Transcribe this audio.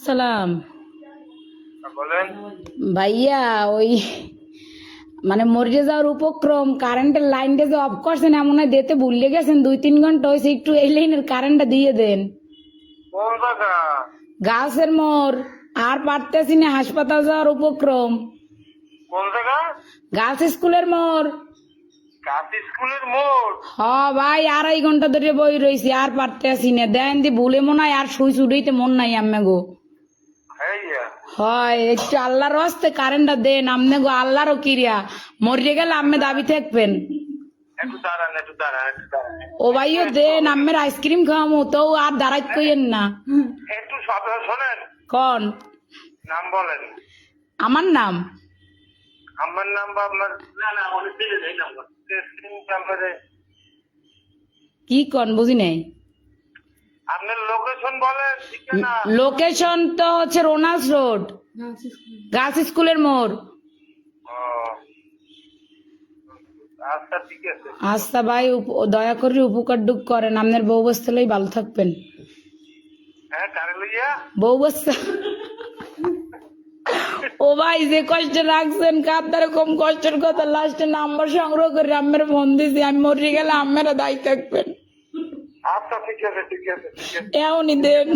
সালাম। বলেন। ভাইয়া ওই মানে মরে যাওয়ার উপক্রম, কারেন্টের লাইনটা যে অফ করছেন এমন হয় দিতে ভুলে গেছেন, 2-3 ঘন্টা হয়েছে, একটু এই লাইনের কারেন্টটা দিয়ে দেন। কোন জায়গা? গাছের মোড়, আর পারতেছি না, হাসপাতাল যাওয়ার উপক্রম। কোন জায়গা? গার্লস স্কুলের মোড়। কাশি স্কুলের মোড়। হ ভাই, 2.5 ঘন্টা ধরে বই রয়েছি, আর পারতেছি না। দেন দি ভুলে মনে হয় আর সুই চুড়াইতে মন নাই আম্মে গো। হ্যাঁ, হয় একটু আল্লাহর হস্তে কারেন্টটা দেন আমনে গো, আল্লাহরও কিরিয়া। মরিয়ে গেলে আম্মে দাবি থাকবেন। একটু দাঁড়ান। ও ভাইও দেন, আম্মের আইসক্রিম খাওয়ামো তো, আর দাঁড়াইতে কইেন না। একটু শব্দ শোনেন। কন নাম বলেন। আমার নাম? আমার নাম বা আপনার? না অনেক দিলে এই নাম্বার নাম্বারে। কি কন বুঝি নাই। আপনার লোকেশন বলেন, ঠিকানা। লোকেশন তো হচ্ছে রোনাল্ডস রোড, গার্লস স্কুলের মোড়। ও, আচ্ছা ঠিক আছে। আচ্ছা ভাই, দয়া করে উপকার ডুক করেন, আপনার বউ বস্তালেই ভালো থাকবেন। হ্যাঁ, কারে লইয়া? বউ বস্তা। ও ভাই, যে কষ্ট রাখছেন কাপদারে, কম কষ্টের কথা, লাস্টে নাম্বার সংগ্রহ করে আম্মের ফোন দিছি, আমি মরে গেলে আম্মেরা দায়ী থাকবেন। আচ্ছা ঠিক আছে। এমনই দেন।